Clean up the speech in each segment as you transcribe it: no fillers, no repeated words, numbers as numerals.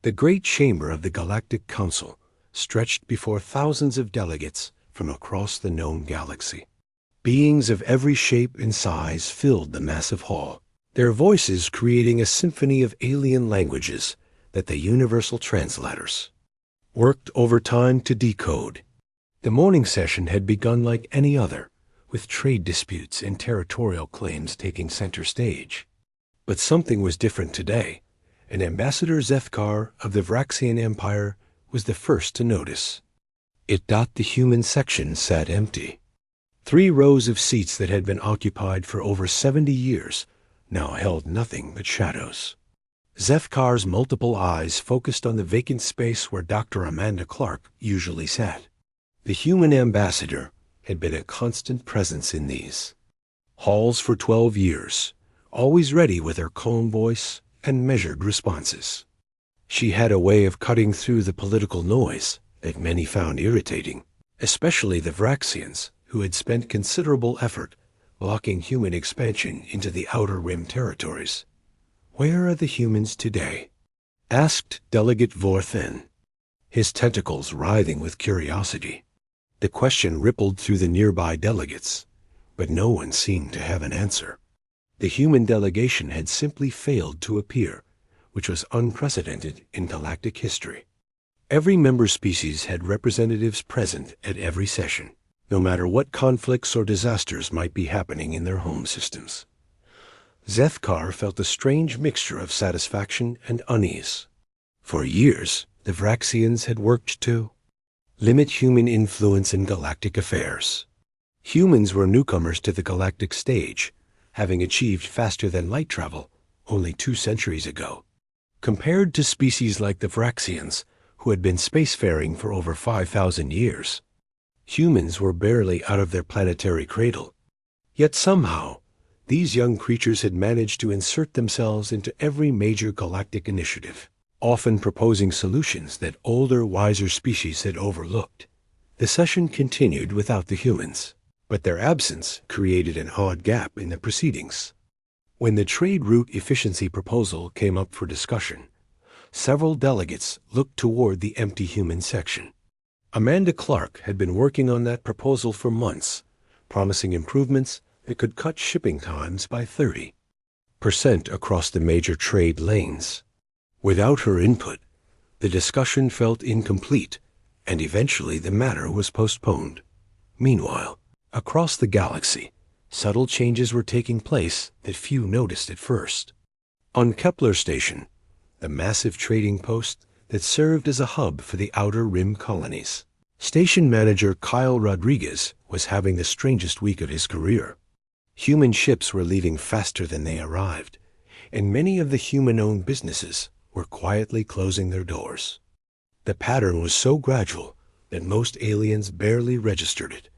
The great chamber of the Galactic Council stretched before thousands of delegates from across the known galaxy. Beings of every shape and size filled the massive hall, their voices creating a symphony of alien languages that the universal translators worked overtime to decode. The morning session had begun like any other, with trade disputes and territorial claims taking center stage. But something was different today, and Ambassador Zethkar of the Vraxian Empire was the first to notice. The human section sat empty. 3 rows of seats that had been occupied for over 70 years now held nothing but shadows. Zethkar's multiple eyes focused on the vacant space where Dr. Amanda Clark usually sat. The human ambassador had been a constant presence in these halls for 12 years, always ready with her calm voice and measured responses. She had a way of cutting through the political noise that many found irritating, especially the Vraxians, who had spent considerable effort blocking human expansion into the Outer Rim territories. "Where are the humans today?" asked Delegate Vorthen, his tentacles writhing with curiosity. The question rippled through the nearby delegates, but no one seemed to have an answer. The human delegation had simply failed to appear, which was unprecedented in galactic history. Every member species had representatives present at every session, no matter what conflicts or disasters might be happening in their home systems. Zethkar felt a strange mixture of satisfaction and unease. For years, the Vraxians had worked to limit human influence in galactic affairs. Humans were newcomers to the galactic stage, having achieved faster than light travel only 2 centuries ago. Compared to species like the Vraxians, who had been spacefaring for over 5,000 years, humans were barely out of their planetary cradle. Yet somehow, these young creatures had managed to insert themselves into every major galactic initiative, often proposing solutions that older, wiser species had overlooked. The session continued without the humans, but their absence created an odd gap in the proceedings. When the trade route efficiency proposal came up for discussion, several delegates looked toward the empty human section. Amanda Clark had been working on that proposal for months, promising improvements that could cut shipping times by 30% across the major trade lanes. Without her input, the discussion felt incomplete, and eventually the matter was postponed. Meanwhile, across the galaxy, subtle changes were taking place that few noticed at first. On Kepler Station, the massive trading post that served as a hub for the Outer Rim colonies, station manager Kyle Rodriguez was having the strangest week of his career. Human ships were leaving faster than they arrived, and many of the human-owned businesses were quietly closing their doors. The pattern was so gradual that most aliens barely registered it,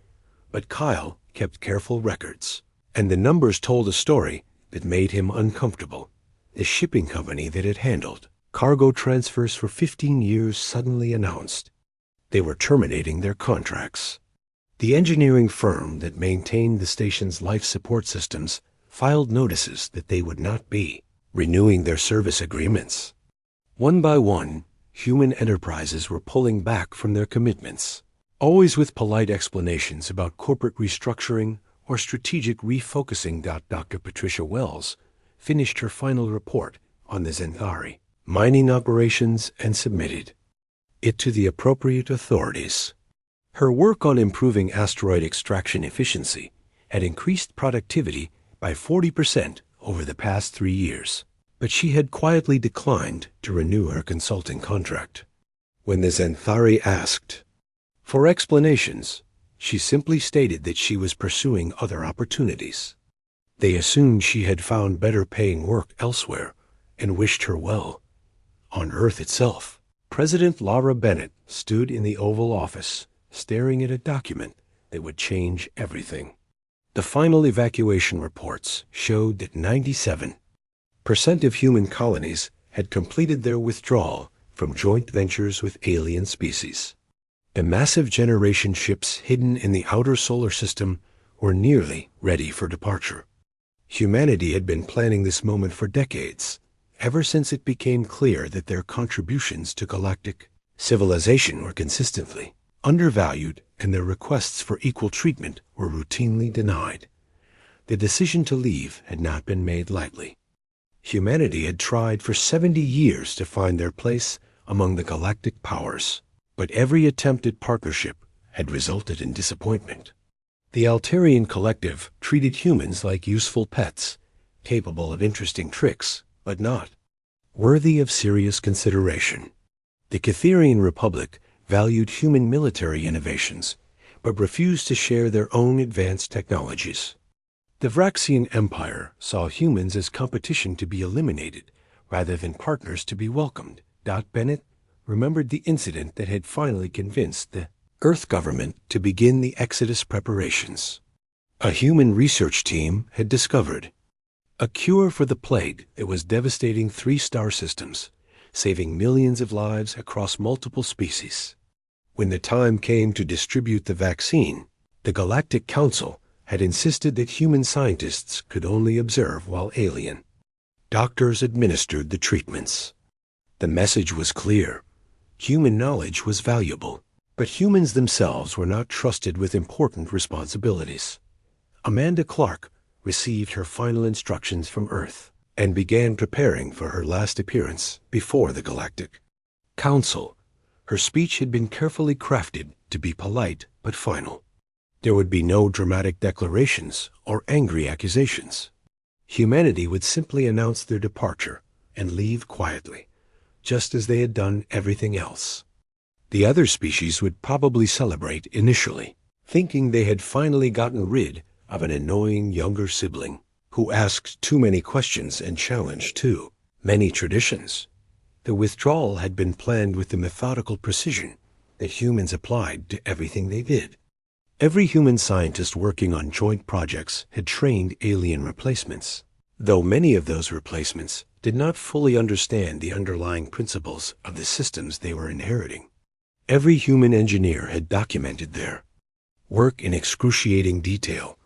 but Kyle kept careful records, and the numbers told a story that made him uncomfortable. The shipping company that had handled cargo transfers for 15 years suddenly announced they were terminating their contracts. The engineering firm that maintained the station's life support systems filed notices that they would not be renewing their service agreements. One by one, human enterprises were pulling back from their commitments, always with polite explanations about corporate restructuring or strategic refocusing. Dr. Patricia Wells finished her final report on the Zenthari mining operations and submitted it to the appropriate authorities. Her work on improving asteroid extraction efficiency had increased productivity by 40% over the past 3 years, but she had quietly declined to renew her consulting contract. When the Zenthari asked for explanations, she simply stated that she was pursuing other opportunities. They assumed she had found better-paying work elsewhere and wished her well. On Earth itself, President Laura Bennett stood in the Oval Office, staring at a document that would change everything. The final evacuation reports showed that 97% of human colonies had completed their withdrawal from joint ventures with alien species. The massive generation ships hidden in the outer solar system were nearly ready for departure. Humanity had been planning this moment for decades, ever since it became clear that their contributions to galactic civilization were consistently undervalued and their requests for equal treatment were routinely denied. The decision to leave had not been made lightly. Humanity had tried for 70 years to find their place among the galactic powers, but every attempt at partnership had resulted in disappointment. The Altarian collective treated humans like useful pets, capable of interesting tricks, but not worthy of serious consideration. The Catherian Republic valued human military innovations, but refused to share their own advanced technologies. The Vraxian Empire saw humans as competition to be eliminated rather than partners to be welcomed. Bennett remembered the incident that had finally convinced the Earth government to begin the Exodus preparations. A human research team had discovered a cure for the plague that was devastating 3 star systems, saving millions of lives across multiple species. When the time came to distribute the vaccine, the Galactic Council had insisted that human scientists could only observe while alien doctors administered the treatments. The message was clear. Human knowledge was valuable, but humans themselves were not trusted with important responsibilities. Amanda Clark received her final instructions from Earth and began preparing for her last appearance before the Galactic Council. Her speech had been carefully crafted to be polite but final. There would be no dramatic declarations or angry accusations. Humanity would simply announce their departure and leave quietly, just as they had done everything else. The other species would probably celebrate initially, thinking they had finally gotten rid of an annoying younger sibling who asked too many questions and challenged too many traditions. The withdrawal had been planned with the methodical precision that humans applied to everything they did. Every human scientist working on joint projects had trained alien replacements, though many of those replacements did not fully understand the underlying principles of the systems they were inheriting. Every human engineer had documented their work in excruciating detail,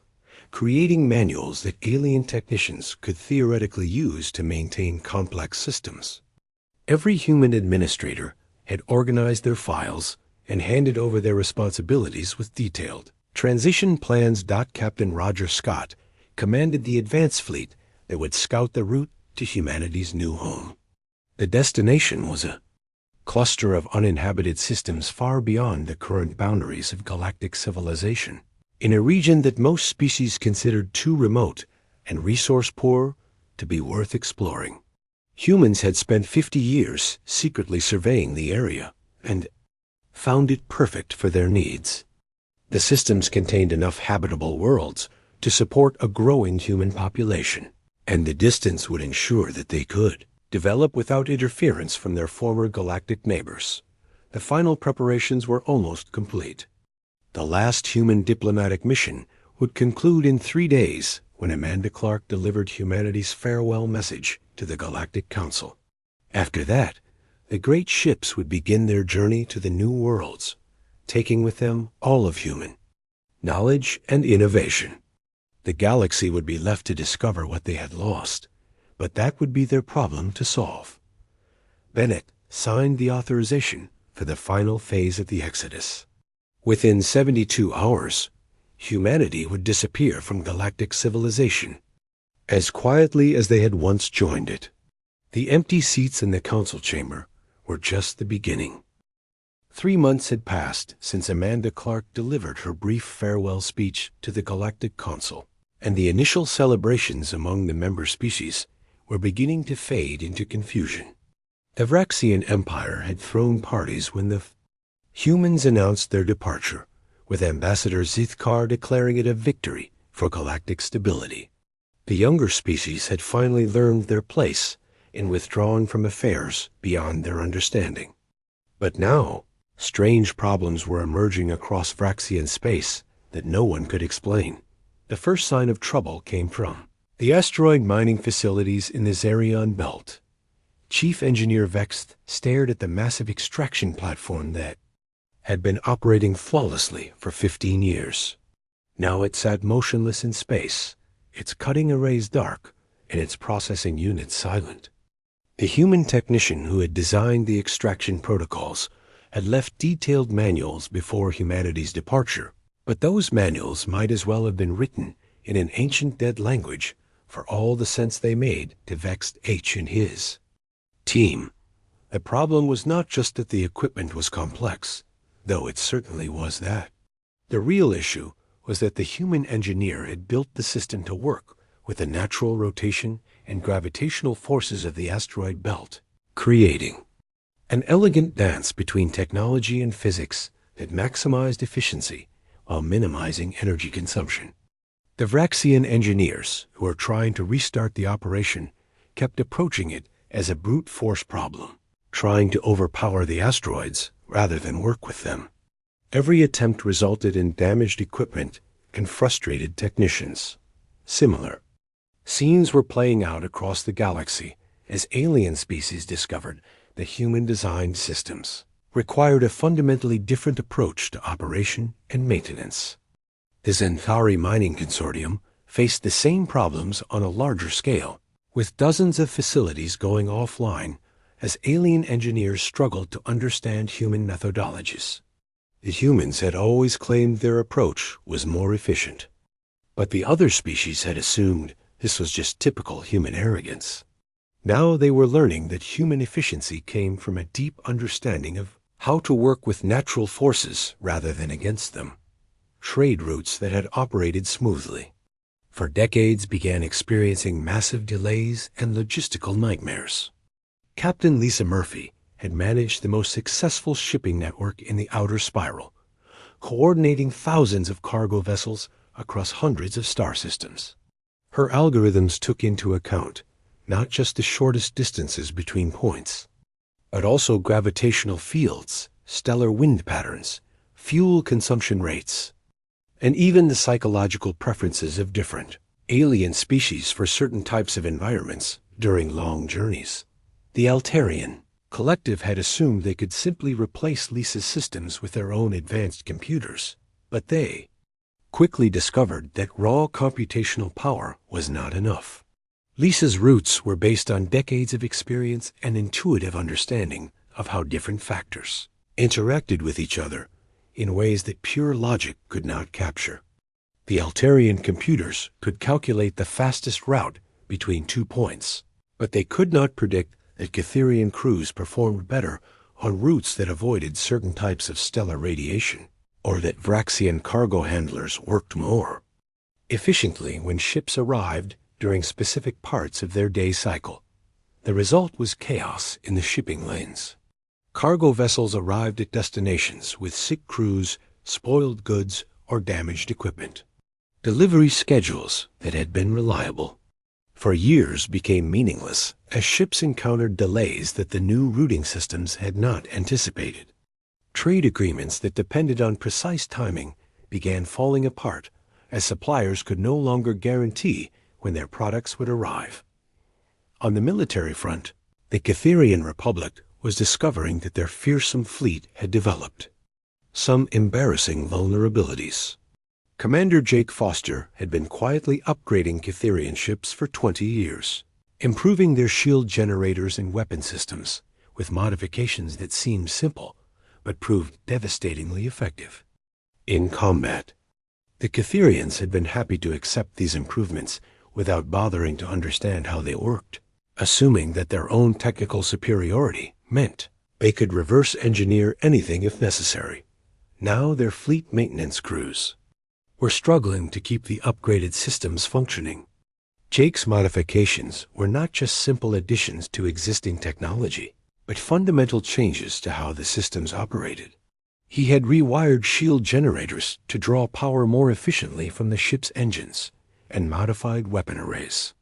creating manuals that alien technicians could theoretically use to maintain complex systems. Every human administrator had organized their files and handed over their responsibilities with detailed transition plans. Captain Roger Scott commanded the advance fleet that would scout the route to humanity's new home. The destination was a cluster of uninhabited systems far beyond the current boundaries of galactic civilization, in a region that most species considered too remote and resource-poor to be worth exploring. Humans had spent 50 years secretly surveying the area and found it perfect for their needs. The systems contained enough habitable worlds to support a growing human population, and the distance would ensure that they could develop without interference from their former galactic neighbors. The final preparations were almost complete. The last human diplomatic mission would conclude in 3 days when Amanda Clark delivered humanity's farewell message to the Galactic Council. After that, the great ships would begin their journey to the new worlds, taking with them all of human knowledge and innovation. The galaxy would be left to discover what they had lost, but that would be their problem to solve. Bennett signed the authorization for the final phase of the Exodus. Within 72 hours, humanity would disappear from galactic civilization, as quietly as they had once joined it. The empty seats in the council chamber were just the beginning. 3 months had passed since Amanda Clark delivered her brief farewell speech to the Galactic Council, and the initial celebrations among the member species were beginning to fade into confusion. The Vraxian Empire had thrown parties when the humans announced their departure, with Ambassador Zithkar declaring it a victory for galactic stability. The younger species had finally learned their place in withdrawing from affairs beyond their understanding. But now, strange problems were emerging across Vraxian space that no one could explain. The first sign of trouble came from the asteroid mining facilities in the Zarion Belt. Chief Engineer Vext stared at the massive extraction platform that had been operating flawlessly for 15 years. Now it sat motionless in space, its cutting arrays dark and its processing units silent. The human technician who had designed the extraction protocols had left detailed manuals before humanity's departure, but those manuals might as well have been written in an ancient dead language for all the sense they made to vexed H and his team. The problem was not just that the equipment was complex, though it certainly was that. The real issue was that the human engineer had built the system to work with the natural rotation and gravitational forces of the asteroid belt, creating an elegant dance between technology and physics that maximized efficiency while minimizing energy consumption. The Vraxian engineers, who were trying to restart the operation, kept approaching it as a brute force problem, trying to overpower the asteroids rather than work with them. Every attempt resulted in damaged equipment and frustrated technicians. Similar scenes were playing out across the galaxy as alien species discovered that human-designed systems required a fundamentally different approach to operation and maintenance. The Zentari Mining Consortium faced the same problems on a larger scale, with dozens of facilities going offline as alien engineers struggled to understand human methodologies. The humans had always claimed their approach was more efficient, but the other species had assumed this was just typical human arrogance. Now they were learning that human efficiency came from a deep understanding of how to work with natural forces rather than against them. Trade routes that had operated smoothly for decades began experiencing massive delays and logistical nightmares. Captain Lisa Murphy had managed the most successful shipping network in the outer spiral, coordinating thousands of cargo vessels across hundreds of star systems. Her algorithms took into account not just the shortest distances between points, but also gravitational fields, stellar wind patterns, fuel consumption rates, and even the psychological preferences of different alien species for certain types of environments during long journeys. The Altarian collective had assumed they could simply replace Lisa's systems with their own advanced computers, but they quickly discovered that raw computational power was not enough. Lisa's roots were based on decades of experience and intuitive understanding of how different factors interacted with each other in ways that pure logic could not capture. The Altarian computers could calculate the fastest route between 2 points, but they could not predict that Catherian crews performed better on routes that avoided certain types of stellar radiation, or that Vraxian cargo handlers worked more efficiently when ships arrived during specific parts of their day cycle. The result was chaos in the shipping lanes. Cargo vessels arrived at destinations with sick crews, spoiled goods, or damaged equipment. Delivery schedules that had been reliable for years became meaningless as ships encountered delays that the new routing systems had not anticipated. Trade agreements that depended on precise timing began falling apart as suppliers could no longer guarantee when their products would arrive. On the military front, the Catherian Republic was discovering that their fearsome fleet had developed some embarrassing vulnerabilities. Commander Jake Foster had been quietly upgrading Catherian ships for 20 years, improving their shield generators and weapon systems with modifications that seemed simple but proved devastatingly effective in combat. The Catherians had been happy to accept these improvements without bothering to understand how they worked, assuming that their own technical superiority meant they could reverse engineer anything if necessary. Now their fleet maintenance crews were struggling to keep the upgraded systems functioning. Jake's modifications were not just simple additions to existing technology, but fundamental changes to how the systems operated. He had rewired shield generators to draw power more efficiently from the ship's engines and modified weapon arrays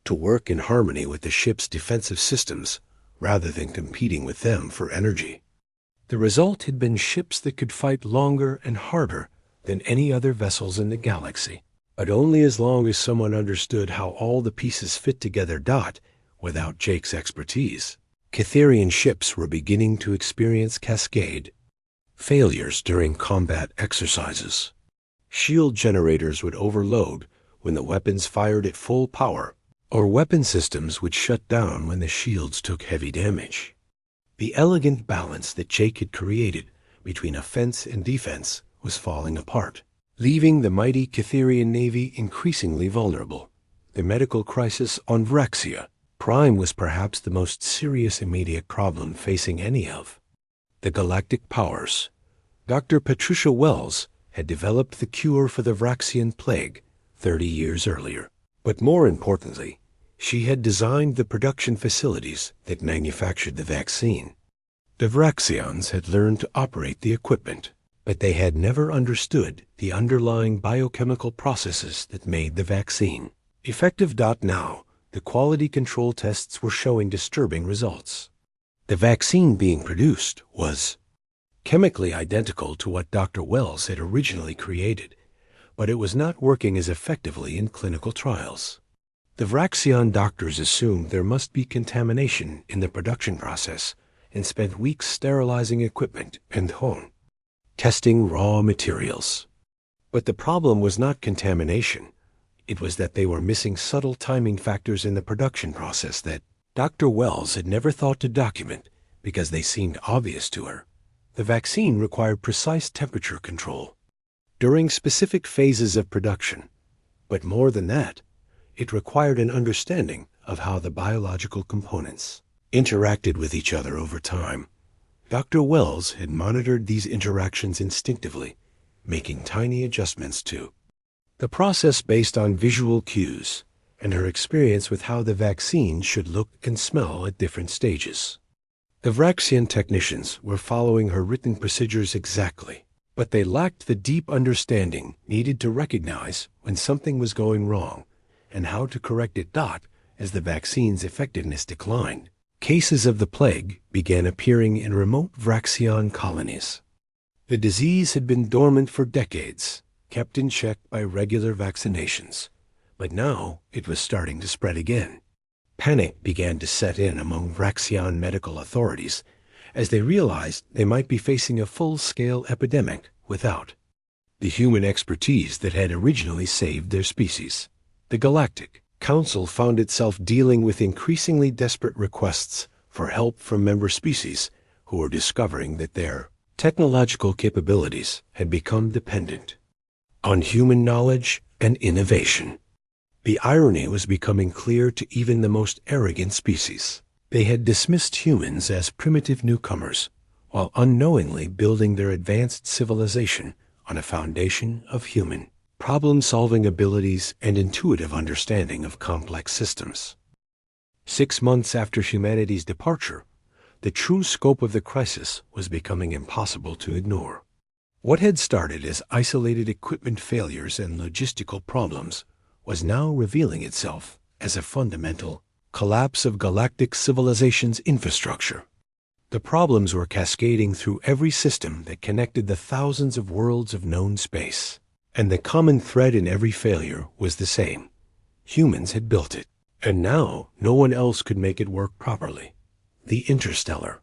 to work in harmony with the ship's defensive systems rather than competing with them for energy. The result had been ships that could fight longer and harder than any other vessels in the galaxy, but only as long as someone understood how all the pieces fit together. Without Jake's expertise, Catherian ships were beginning to experience cascade failures during combat exercises. Shield generators would overload when the weapons fired at full power, or weapon systems which shut down when the shields took heavy damage. The elegant balance that Jake had created between offense and defense was falling apart, leaving the mighty Catherian Navy increasingly vulnerable. The medical crisis on Vraxia Prime was perhaps the most serious immediate problem facing any of the galactic powers. Dr. Patricia Wells had developed the cure for the Vraxian plague 30 years earlier. But more importantly, she had designed the production facilities that manufactured the vaccine. The Vraxians had learned to operate the equipment, but they had never understood the underlying biochemical processes that made the vaccine effective. Now, the quality control tests were showing disturbing results. The vaccine being produced was chemically identical to what Dr. Wells had originally created, but it was not working as effectively in clinical trials. The Vraxian doctors assumed there must be contamination in the production process and spent weeks sterilizing equipment and testing raw materials. But the problem was not contamination. It was that they were missing subtle timing factors in the production process that Dr. Wells had never thought to document because they seemed obvious to her. The vaccine required precise temperature control during specific phases of production, but more than that, it required an understanding of how the biological components interacted with each other over time. Dr. Wells had monitored these interactions instinctively, making tiny adjustments to the process based on visual cues and her experience with how the vaccine should look and smell at different stages. The Vraxian technicians were following her written procedures exactly, but they lacked the deep understanding needed to recognize when something was going wrong and how to correct it. As the vaccine's effectiveness declined, cases of the plague began appearing in remote Vraxian colonies. The disease had been dormant for decades, kept in check by regular vaccinations, but now it was starting to spread again. Panic began to set in among Vraxian medical authorities as they realized they might be facing a full-scale epidemic without the human expertise that had originally saved their species. The Galactic Council found itself dealing with increasingly desperate requests for help from member species who were discovering that their technological capabilities had become dependent on human knowledge and innovation. The irony was becoming clear to even the most arrogant species. They had dismissed humans as primitive newcomers, while unknowingly building their advanced civilization on a foundation of human problem-solving abilities and intuitive understanding of complex systems. 6 months after humanity's departure, the true scope of the crisis was becoming impossible to ignore. What had started as isolated equipment failures and logistical problems was now revealing itself as a fundamental collapse of galactic civilization's infrastructure. The problems were cascading through every system that connected the thousands of worlds of known space, and the common thread in every failure was the same. Humans had built it, and now no one else could make it work properly. The interstellar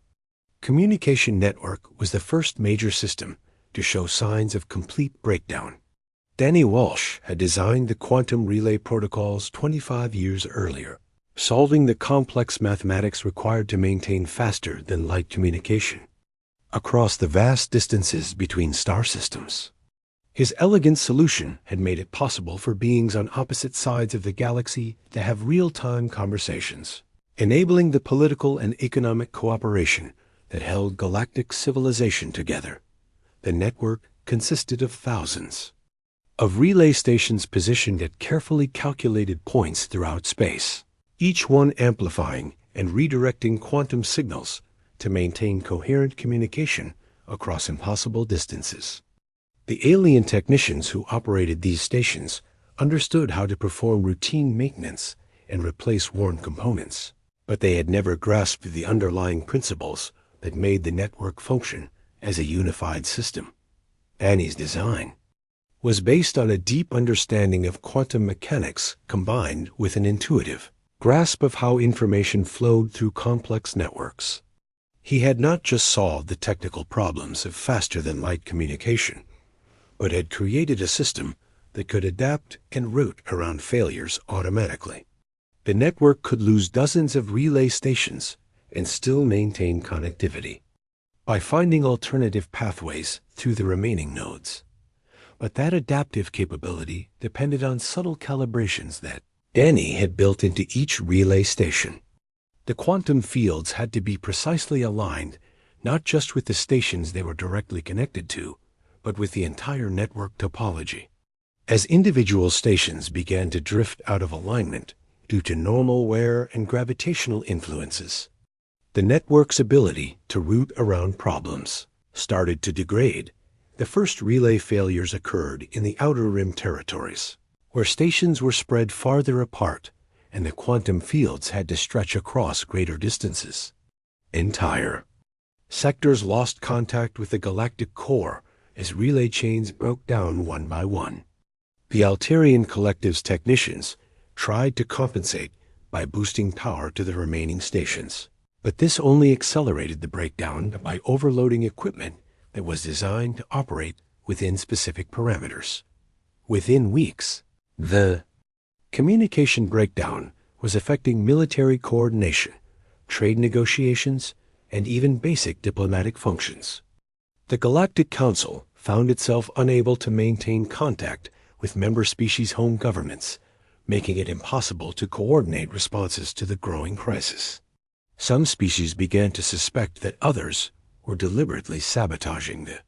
communication network was the first major system to show signs of complete breakdown. Danny Walsh had designed the quantum relay protocols 25 years earlier, solving the complex mathematics required to maintain faster than light communication across the vast distances between star systems. His elegant solution had made it possible for beings on opposite sides of the galaxy to have real-time conversations, enabling the political and economic cooperation that held galactic civilization together. The network consisted of thousands of relay stations positioned at carefully calculated points throughout space, each one amplifying and redirecting quantum signals to maintain coherent communication across impossible distances. The alien technicians who operated these stations understood how to perform routine maintenance and replace worn components, but they had never grasped the underlying principles that made the network function as a unified system. Danny's design was based on a deep understanding of quantum mechanics combined with an intuitive grasp of how information flowed through complex networks. He had not just solved the technical problems of faster-than-light communication, but had created a system that could adapt and route around failures automatically. The network could lose dozens of relay stations and still maintain connectivity by finding alternative pathways through the remaining nodes. But that adaptive capability depended on subtle calibrations that Danny had built into each relay station. The quantum fields had to be precisely aligned, not just with the stations they were directly connected to, but with the entire network topology. As individual stations began to drift out of alignment due to normal wear and gravitational influences, the network's ability to route around problems started to degrade. The first relay failures occurred in the outer rim territories, where stations were spread farther apart and the quantum fields had to stretch across greater distances. Entire sectors lost contact with the galactic core as relay chains broke down one by one. The Altarian Collective's technicians tried to compensate by boosting power to the remaining stations, but this only accelerated the breakdown by overloading equipment that was designed to operate within specific parameters. Within weeks, the communication breakdown was affecting military coordination, trade negotiations, and even basic diplomatic functions. The Galactic Council found itself unable to maintain contact with member species' home governments, making it impossible to coordinate responses to the growing crisis. Some species began to suspect that others were deliberately sabotaging the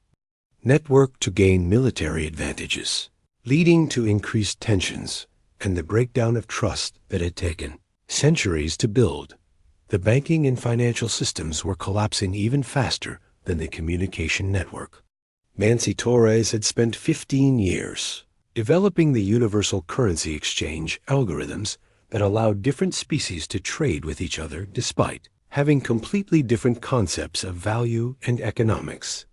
network to gain military advantages, leading to increased tensions and the breakdown of trust that had taken centuries to build. The banking and financial systems were collapsing even faster than the communication network. Nancy Torres had spent 15 years developing the universal currency exchange algorithms that allowed different species to trade with each other despite having completely different concepts of value and economics.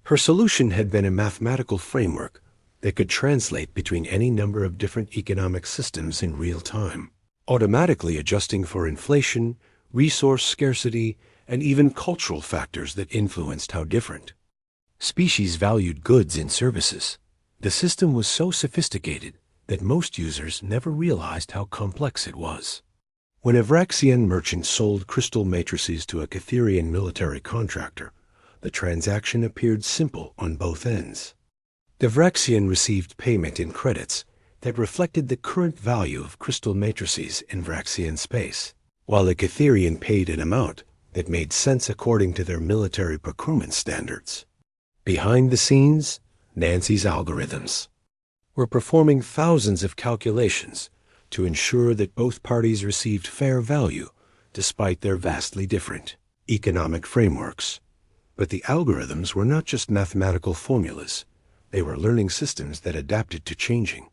Her solution had been a mathematical framework that could translate between any number of different economic systems in real time, automatically adjusting for inflation, resource scarcity, and even cultural factors that influenced how different species valued goods and services. The system was so sophisticated that most users never realized how complex it was. When a Vraxian merchant sold crystal matrices to a Catherian military contractor, the transaction appeared simple on both ends. The Vraxian received payment in credits that reflected the current value of crystal matrices in Vraxian space, while the Catherian paid an amount that made sense according to their military procurement standards. Behind the scenes, Nancy's algorithms were performing thousands of calculations to ensure that both parties received fair value despite their vastly different economic frameworks. But the algorithms were not just mathematical formulas. They were learning systems that adapted to changing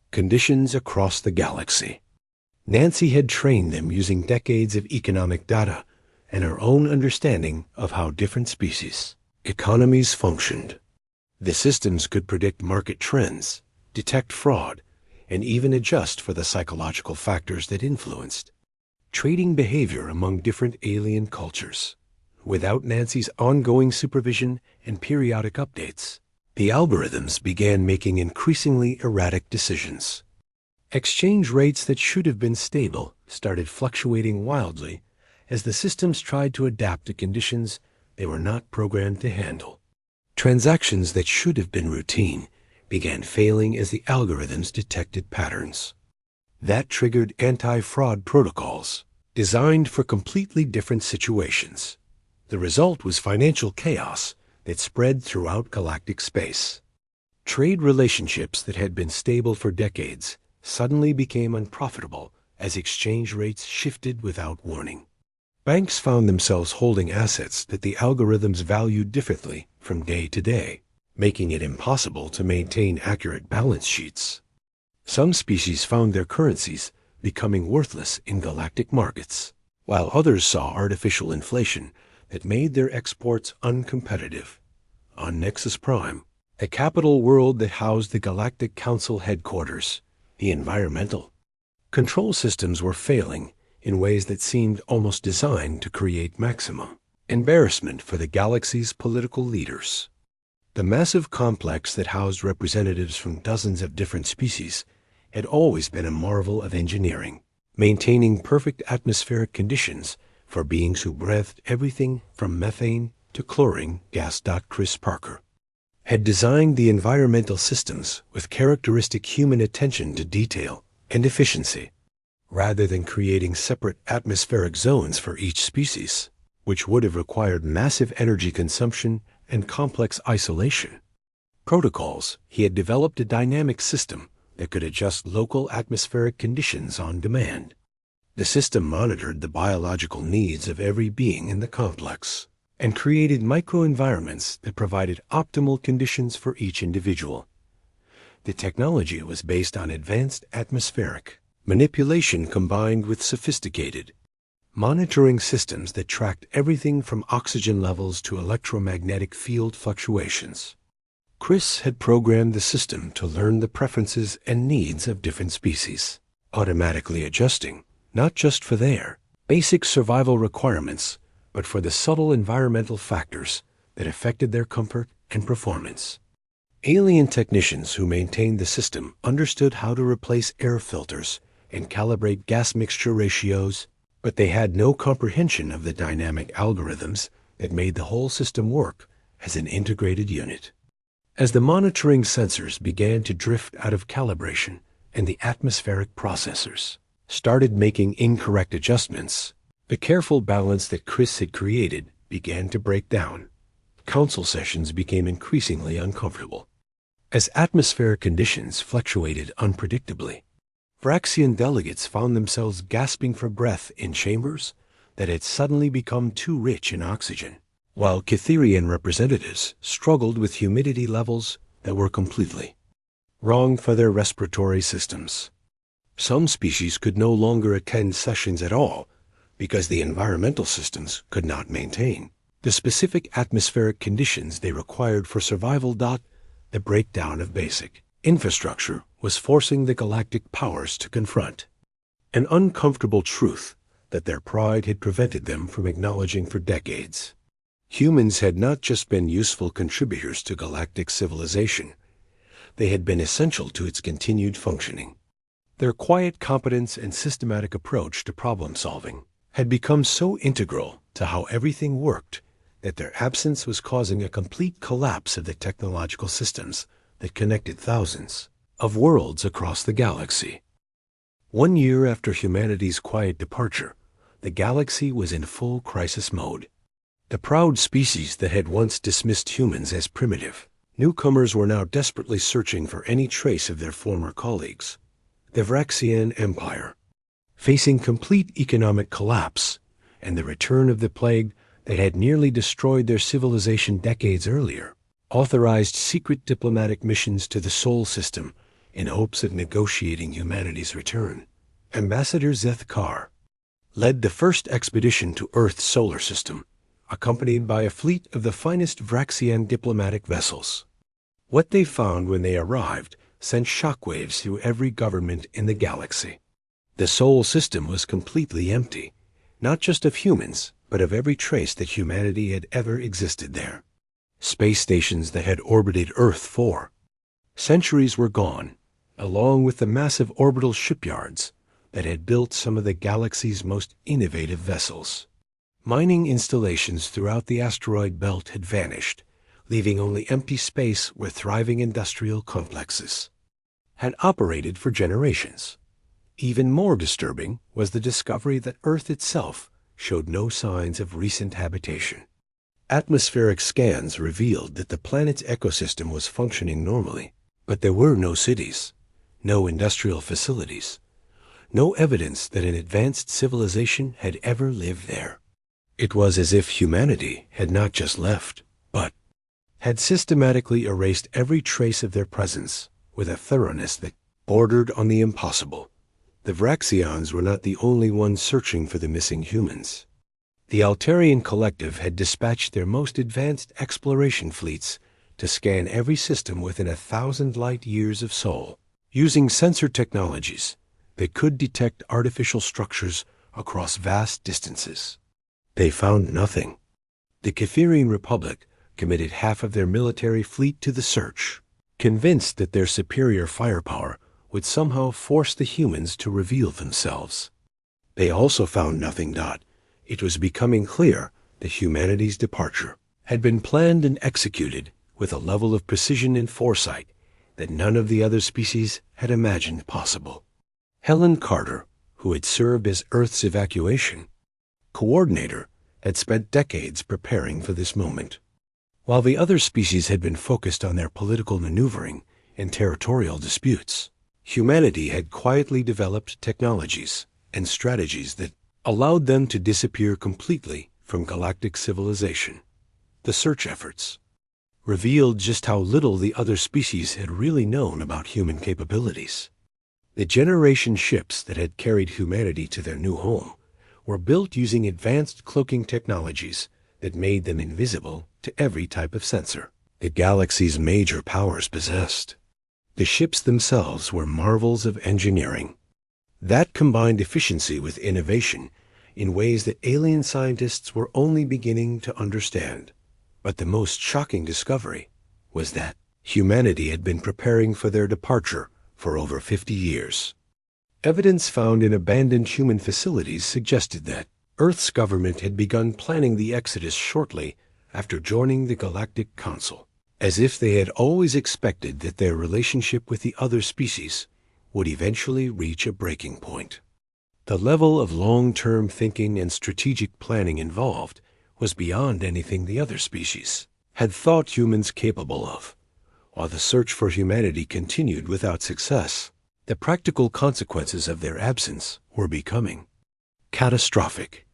conditions across the galaxy. Nancy had trained them using decades of economic data and her own understanding of how different species economies functioned. The systems could predict market trends, detect fraud, and even adjust for the psychological factors that influenced trading behavior among different alien cultures. Without Nancy's ongoing supervision and periodic updates, the algorithms began making increasingly erratic decisions. Exchange rates that should have been stable started fluctuating wildly as the systems tried to adapt to conditions they were not programmed to handle. Transactions that should have been routine began failing as the algorithms detected patterns. That triggered anti-fraud protocols designed for completely different situations. The result was financial chaos that spread throughout galactic space. Trade relationships that had been stable for decades suddenly became unprofitable as exchange rates shifted without warning. Banks found themselves holding assets that the algorithms valued differently from day to day, making it impossible to maintain accurate balance sheets. Some species found their currencies becoming worthless in galactic markets, while others saw artificial inflation that made their exports uncompetitive. On Nexus Prime, a capital world that housed the Galactic Council headquarters, the environmental control systems were failing in ways that seemed almost designed to create maximum embarrassment for the galaxy's political leaders. The massive complex that housed representatives from dozens of different species had always been a marvel of engineering, maintaining perfect atmospheric conditions for beings who breathed everything from methane to chlorine gas. Chris Parker had designed the environmental systems with characteristic human attention to detail and efficiency, rather than creating separate atmospheric zones for each species, which would have required massive energy consumption and complex isolation. Protocols, he had developed a dynamic system that could adjust local atmospheric conditions on demand. The system monitored the biological needs of every being in the complex and created microenvironments that provided optimal conditions for each individual. The technology was based on advanced atmospheric manipulation combined with sophisticated monitoring systems that tracked everything from oxygen levels to electromagnetic field fluctuations. Chris had programmed the system to learn the preferences and needs of different species, automatically adjusting not just for their basic survival requirements, but for the subtle environmental factors that affected their comfort and performance. Alien technicians who maintained the system understood how to replace air filters and calibrate gas mixture ratios, but they had no comprehension of the dynamic algorithms that made the whole system work as an integrated unit. As the monitoring sensors began to drift out of calibration and the atmospheric processors started making incorrect adjustments, the careful balance that Chris had created began to break down. Council sessions became increasingly uncomfortable as atmospheric conditions fluctuated unpredictably. Vraxian delegates found themselves gasping for breath in chambers that had suddenly become too rich in oxygen, while Cytherian representatives struggled with humidity levels that were completely wrong for their respiratory systems. Some species could no longer attend sessions at all because the environmental systems could not maintain the specific atmospheric conditions they required for survival. The breakdown of basic infrastructure was forcing the galactic powers to confront an uncomfortable truth that their pride had prevented them from acknowledging for decades. Humans had not just been useful contributors to galactic civilization, they had been essential to its continued functioning. Their quiet competence and systematic approach to problem-solving had become so integral to how everything worked that their absence was causing a complete collapse of the technological systems that connected thousands of worlds across the galaxy. 1 year after humanity's quiet departure, the galaxy was in full crisis mode. The proud species that had once dismissed humans as primitive newcomers were now desperately searching for any trace of their former colleagues. The Vraxian Empire, facing complete economic collapse and the return of the plague that had nearly destroyed their civilization decades earlier, authorized secret diplomatic missions to the Sol system in hopes of negotiating humanity's return. Ambassador Zeth Kar led the first expedition to Earth's solar system, accompanied by a fleet of the finest Vraxian diplomatic vessels. What they found when they arrived sent shockwaves through every government in the galaxy. The Sol system was completely empty, not just of humans, but of every trace that humanity had ever existed there. Space stations that had orbited Earth for centuries were gone, along with the massive orbital shipyards that had built some of the galaxy's most innovative vessels. Mining installations throughout the asteroid belt had vanished, leaving only empty space where thriving industrial complexes had operated for generations. Even more disturbing was the discovery that Earth itself showed no signs of recent habitation. Atmospheric scans revealed that the planet's ecosystem was functioning normally, but there were no cities, no industrial facilities, no evidence that an advanced civilization had ever lived there. It was as if humanity had not just left, but had systematically erased every trace of their presence with a thoroughness that bordered on the impossible. The Vraxians were not the only ones searching for the missing humans. The Altarian Collective had dispatched their most advanced exploration fleets to scan every system within 1,000 light years of Sol, using sensor technologies that could detect artificial structures across vast distances. They found nothing. The Cytherian Republic committed half of their military fleet to the search, convinced that their superior firepower would somehow force the humans to reveal themselves. They also found nothing. It was becoming clear that humanity's departure had been planned and executed with a level of precision and foresight that none of the other species had imagined possible. Helen Carter, who had served as Earth's evacuation coordinator, had spent decades preparing for this moment. While the other species had been focused on their political maneuvering and territorial disputes, humanity had quietly developed technologies and strategies that allowed them to disappear completely from galactic civilization. The search efforts revealed just how little the other species had really known about human capabilities. The generation ships that had carried humanity to their new home were built using advanced cloaking technologies that made them invisible to every type of sensor the galaxy's major powers possessed. The ships themselves were marvels of engineering that combined efficiency with innovation in ways that alien scientists were only beginning to understand. But the most shocking discovery was that humanity had been preparing for their departure for over 50 years. Evidence found in abandoned human facilities suggested that Earth's government had begun planning the exodus shortly after joining the Galactic Council, as if they had always expected that their relationship with the other species would eventually reach a breaking point. The level of long-term thinking and strategic planning involved was beyond anything the other species had thought humans capable of. While the search for humanity continued without success, the practical consequences of their absence were becoming catastrophic.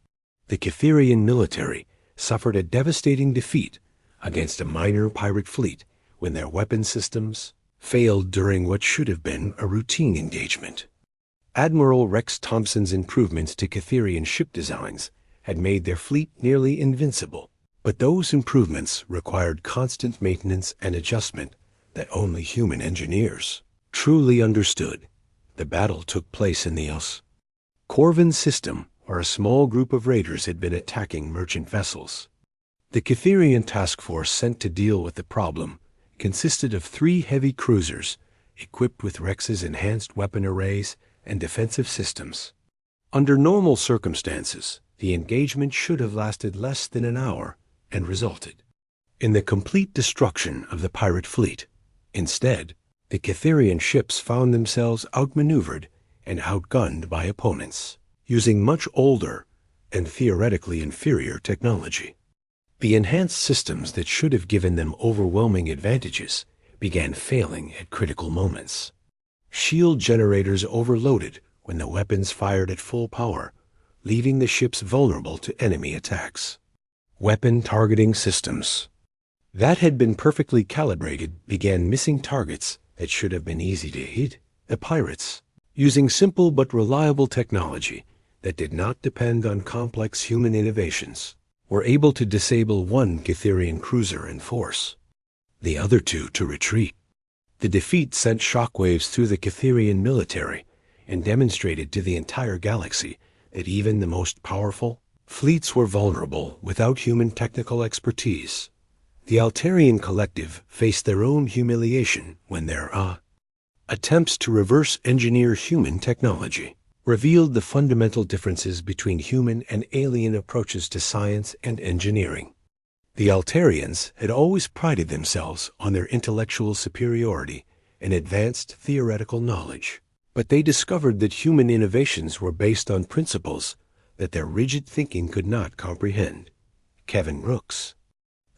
The Cytherian military suffered a devastating defeat against a minor pirate fleet when their weapon systems failed during what should have been a routine engagement. Admiral Rex Thompson's improvements to Cytherian ship designs had made their fleet nearly invincible, but those improvements required constant maintenance and adjustment that only human engineers truly understood. The battle took place in the Corvin's system, where a small group of raiders had been attacking merchant vessels. The Cytherian task force sent to deal with the problem consisted of 3 heavy cruisers equipped with Rex's enhanced weapon arrays and defensive systems. Under normal circumstances, the engagement should have lasted less than an hour and resulted in the complete destruction of the pirate fleet. Instead, the Cytherian ships found themselves outmaneuvered and outgunned by opponents, using much older and theoretically inferior technology. The enhanced systems that should have given them overwhelming advantages began failing at critical moments. Shield generators overloaded when the weapons fired at full power, leaving the ships vulnerable to enemy attacks. Weapon targeting systems that had been perfectly calibrated began missing targets that should have been easy to hit. The pirates, using simple but reliable technology that did not depend on complex human innovations, were able to disable 1 Cytherian cruiser and force the other 2 to retreat. The defeat sent shockwaves through the Cytherian military and demonstrated to the entire galaxy that even the most powerful fleets were vulnerable without human technical expertise. The Altarian collective faced their own humiliation when their attempts to reverse engineer human technology revealed the fundamental differences between human and alien approaches to science and engineering. The Altarians had always prided themselves on their intellectual superiority and advanced theoretical knowledge, but they discovered that human innovations were based on principles that their rigid thinking could not comprehend. Kevin Brooks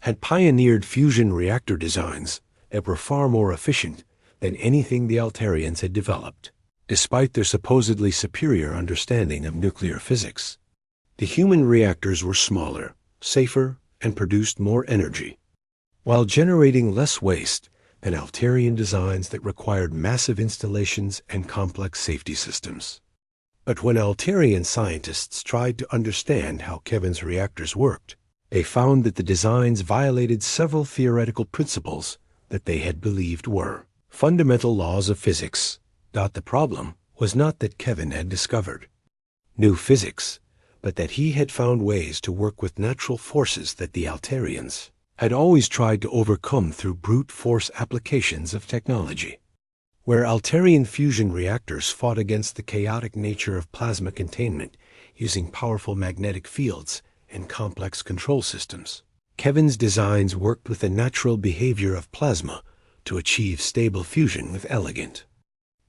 had pioneered fusion reactor designs that were far more efficient than anything the Altarians had developed. Despite their supposedly superior understanding of nuclear physics, the human reactors were smaller, safer, and produced more energy, while generating less waste than Altarian designs that required massive installations and complex safety systems. But when Altarian scientists tried to understand how Kevin's reactors worked, they found that the designs violated several theoretical principles that they had believed were fundamental laws of physics. The problem was not that Kevin had discovered new physics, but that he had found ways to work with natural forces that the Altarians had always tried to overcome through brute force applications of technology. Where Altarian fusion reactors fought against the chaotic nature of plasma containment using powerful magnetic fields and complex control systems. Kevin's designs worked with the natural behavior of plasma to achieve stable fusion with elegant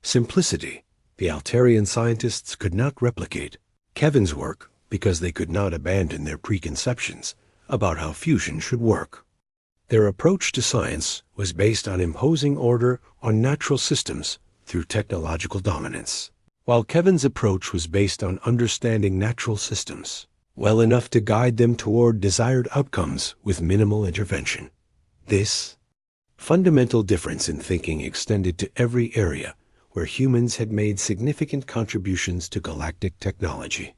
simplicity the Altarian scientists could not replicate. Kevin's work, because they could not abandon their preconceptions about how fusion should work. Their approach to science was based on imposing order on natural systems through technological dominance, while Kevin's approach was based on understanding natural systems well enough to guide them toward desired outcomes with minimal intervention. This fundamental difference in thinking extended to every area where humans had made significant contributions to galactic technology.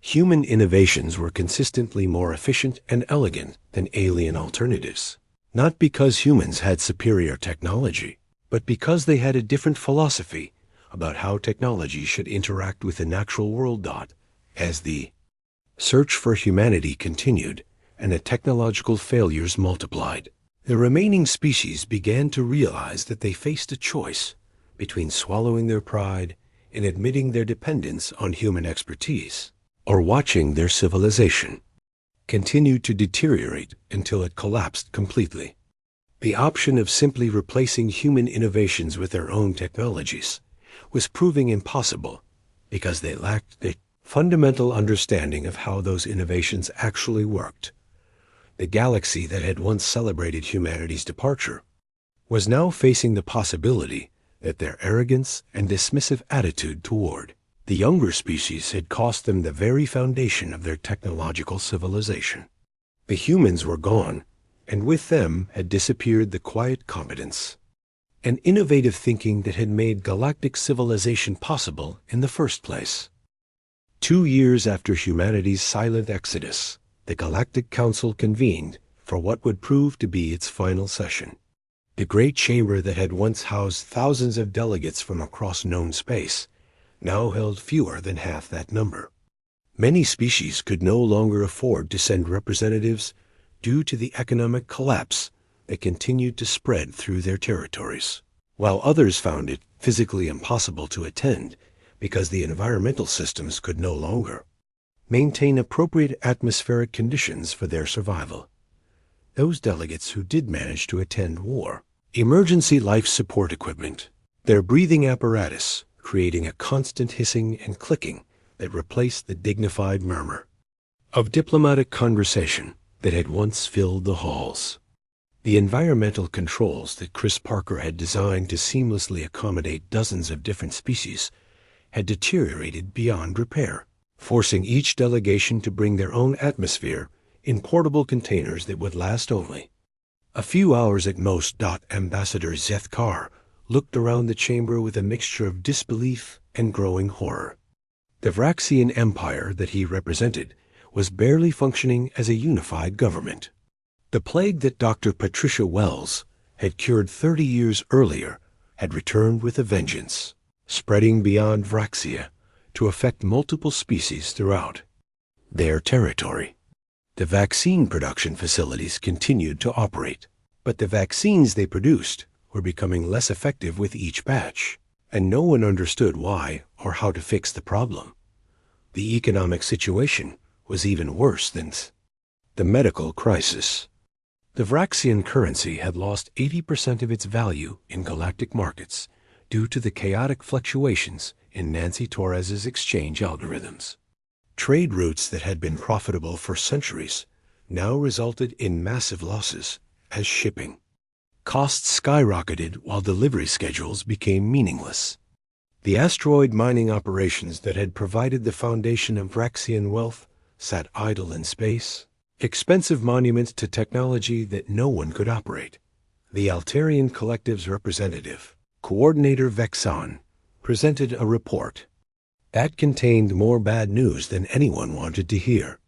Human innovations were consistently more efficient and elegant than alien alternatives, not because humans had superior technology, but because they had a different philosophy about how technology should interact with the natural world. As the search for humanity continued and the technological failures multiplied, the remaining species began to realize that they faced a choice between swallowing their pride and admitting their dependence on human expertise, or watching their civilization continue to deteriorate until it collapsed completely. The option of simply replacing human innovations with their own technologies was proving impossible because they lacked the fundamental understanding of how those innovations actually worked. The galaxy that had once celebrated humanity's departure was now facing the possibility that their arrogance and dismissive attitude toward the younger species had cost them the very foundation of their technological civilization. The humans were gone, and with them had disappeared the quiet competence and innovative thinking that had made galactic civilization possible in the first place. 2 years after humanity's silent exodus, the Galactic Council convened for what would prove to be its final session. The great chamber that had once housed thousands of delegates from across known space now held fewer than half that number. Many species could no longer afford to send representatives due to the economic collapse that continued to spread through their territories, while others found it physically impossible to attend because the environmental systems could no longer maintain appropriate atmospheric conditions for their survival. Those delegates who did manage to attend wore emergency life support equipment, their breathing apparatus creating a constant hissing and clicking that replaced the dignified murmur of diplomatic conversation that had once filled the halls. The environmental controls that Chris Parker had designed to seamlessly accommodate dozens of different species had deteriorated beyond repair, forcing each delegation to bring their own atmosphere in portable containers that would last only a few hours at most. Ambassador Zeth Carr looked around the chamber with a mixture of disbelief and growing horror. The Vraxian Empire that he represented was barely functioning as a unified government. The plague that Dr. Patricia Wells had cured 30 years earlier had returned with a vengeance, spreading beyond Vraxia to affect multiple species throughout their territory. The vaccine production facilities continued to operate, but the vaccines they produced were becoming less effective with each batch, and no one understood why or how to fix the problem. The economic situation was even worse than the medical crisis. The Vraxian currency had lost 80% of its value in galactic markets due to the chaotic fluctuations in Nancy Torres's exchange algorithms. Trade routes that had been profitable for centuries now resulted in massive losses as shipping costs skyrocketed while delivery schedules became meaningless. The asteroid mining operations that had provided the foundation of Vraxian wealth sat idle in space, expensive monuments to technology that no one could operate. The Altarian Collective's representative, Coordinator Vexan, presented a report that contained more bad news than anyone wanted to hear.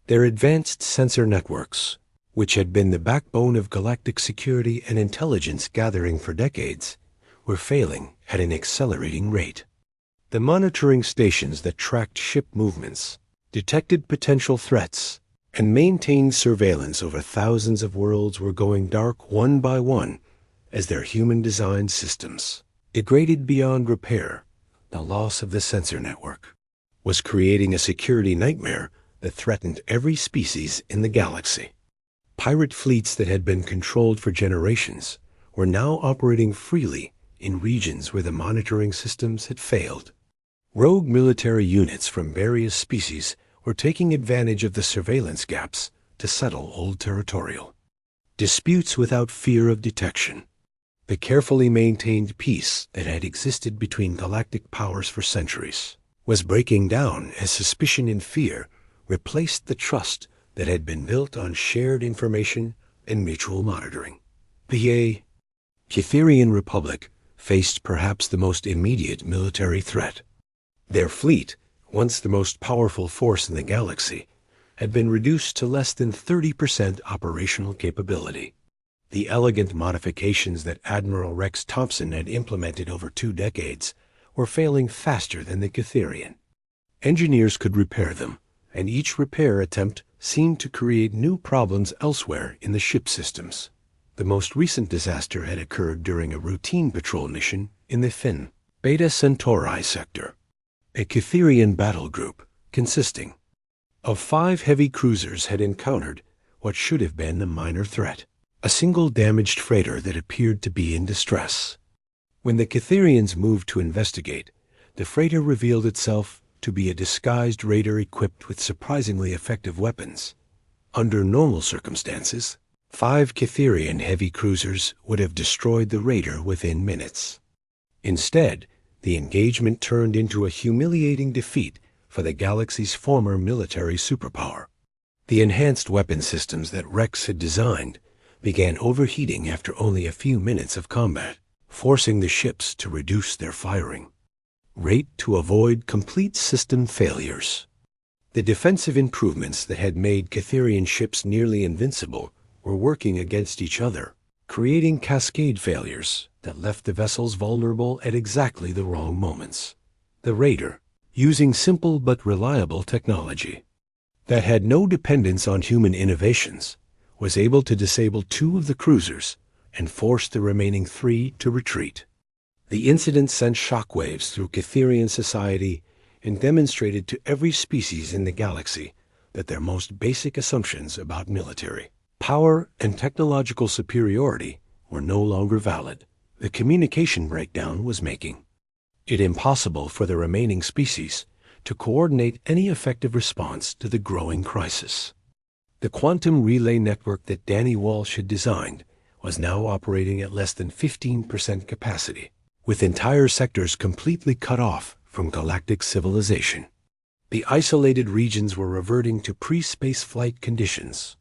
Their advanced sensor networks, which had been the backbone of galactic security and intelligence gathering for decades, were failing at an accelerating rate. The monitoring stations that tracked ship movements, detected potential threats, and maintained surveillance over thousands of worlds were going dark one by one as their human-designed systems degraded beyond repair. The loss of the sensor network was creating a security nightmare that threatened every species in the galaxy. Pirate fleets that had been controlled for generations were now operating freely in regions where the monitoring systems had failed. Rogue military units from various species were taking advantage of the surveillance gaps to settle old territorial disputes without fear of detection. The carefully maintained peace that had existed between galactic powers for centuries was breaking down as suspicion and fear replaced the trust that had been built on shared information and mutual monitoring. The Cytherian Republic faced perhaps the most immediate military threat. Their fleet, once the most powerful force in the galaxy, had been reduced to less than 30% operational capability. The elegant modifications that Admiral Rex Thompson had implemented over 2 decades were failing faster than the Cytherian. Engineers could repair them, and each repair attempt seemed to create new problems elsewhere in the ship systems. The most recent disaster had occurred during a routine patrol mission in the Fin Beta Centauri sector. A Cytherian battle group consisting of 5 heavy cruisers had encountered what should have been a minor threat, a single damaged freighter that appeared to be in distress. When the Cytherians moved to investigate, the freighter revealed itself to be a disguised raider equipped with surprisingly effective weapons. Under normal circumstances, 5 Cytherian heavy cruisers would have destroyed the raider within minutes. Instead, the engagement turned into a humiliating defeat for the galaxy's former military superpower. The enhanced weapon systems that Rex had designed began overheating after only a few minutes of combat, forcing the ships to reduce their firing rate to avoid complete system failures. The defensive improvements that had made Cytherian ships nearly invincible were working against each other, creating cascade failures that left the vessels vulnerable at exactly the wrong moments. The raider, using simple but reliable technology that had no dependence on human innovations, was able to disable 2 of the cruisers and force the remaining 3 to retreat. The incident sent shockwaves through Cytherian society and demonstrated to every species in the galaxy that their most basic assumptions about military power and technological superiority were no longer valid. The communication breakdown was making it impossible for the remaining species to coordinate any effective response to the growing crisis. The quantum relay network that Danny Walsh had designed was now operating at less than 15% capacity, with entire sectors completely cut off from galactic civilization. The isolated regions were reverting to pre-space flight conditions.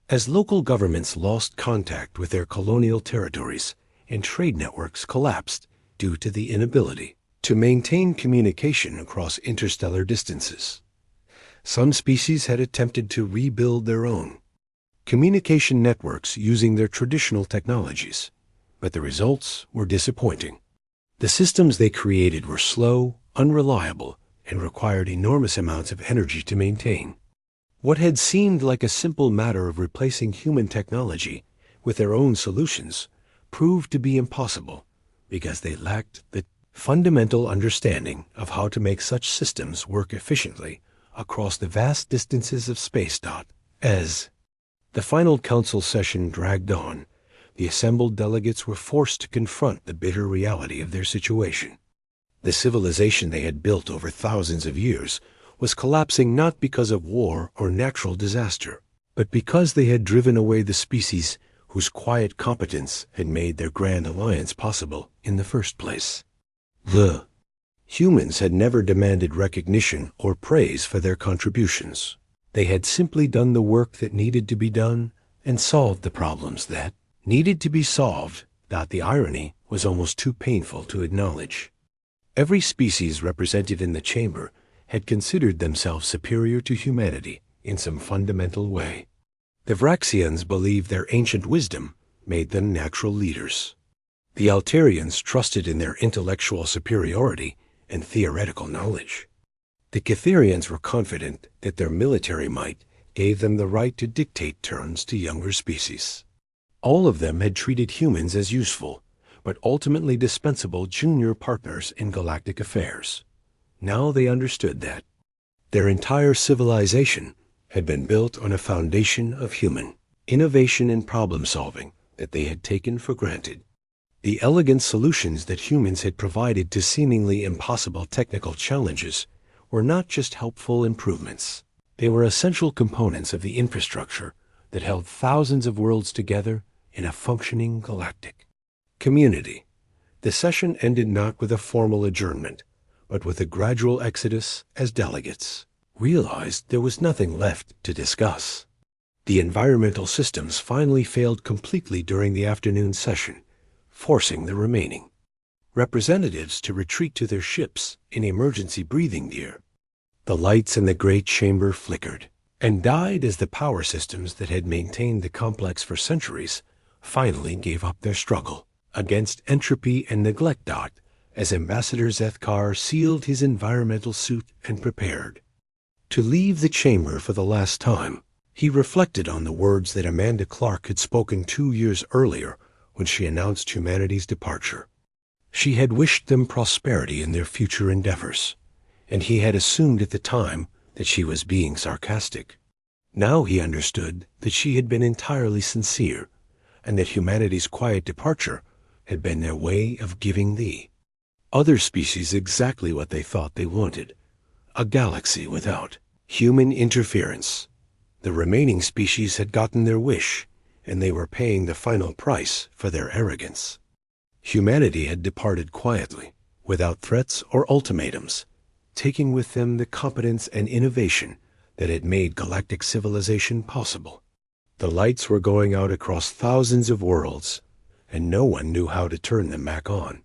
As local governments lost contact with their colonial territories and trade networks collapsed due to the inability to maintain communication across interstellar distances, some species had attempted to rebuild their own communication networks using their traditional technologies, but the results were disappointing. The systems they created were slow, unreliable, and required enormous amounts of energy to maintain. What had seemed like a simple matter of replacing human technology with their own solutions proved to be impossible because they lacked the fundamental understanding of how to make such systems work efficiently across the vast distances of space. As the final council session dragged on, the assembled delegates were forced to confront the bitter reality of their situation. The civilization they had built over thousands of years was collapsing not because of war or natural disaster, but because they had driven away the species whose quiet competence had made their grand alliance possible in the first place. The humans had never demanded recognition or praise for their contributions. They had simply done the work that needed to be done and solved the problems that needed to be solved. The irony was almost too painful to acknowledge. Every species represented in the chamber had considered themselves superior to humanity in some fundamental way. The Vraxians believed their ancient wisdom made them natural leaders. The Alterians trusted in their intellectual superiority and theoretical knowledge. The Cytherians were confident that their military might gave them the right to dictate terms to younger species. All of them had treated humans as useful, but ultimately dispensable junior partners in galactic affairs. Now they understood that Their entire civilization had been built on a foundation of human innovation and problem solving that they had taken for granted. The elegant solutions that humans had provided to seemingly impossible technical challenges were not just helpful improvements. They were essential components of the infrastructure that held thousands of worlds together in a functioning galactic community. The session ended not with a formal adjournment, but with a gradual exodus as delegates realized there was nothing left to discuss. The environmental systems finally failed completely during the afternoon session, forcing the remaining representatives to retreat to their ships in emergency breathing gear. The lights in the great chamber flickered and died as the power systems that had maintained the complex for centuries finally gave up their struggle against entropy and neglect. As Ambassador Zethkar sealed his environmental suit and prepared to leave the chamber for the last time, he reflected on the words that Amanda Clark had spoken 2 years earlier when she announced humanity's departure. She had wished them prosperity in their future endeavors, and he had assumed at the time that she was being sarcastic. Now he understood that she had been entirely sincere, and that humanity's quiet departure had been their way of giving the other species exactly what they thought they wanted: a galaxy without human interference. The remaining species had gotten their wish, and they were paying the final price for their arrogance. Humanity had departed quietly, without threats or ultimatums, taking with them the competence and innovation that had made galactic civilization possible. The lights were going out across thousands of worlds, and no one knew how to turn them back on.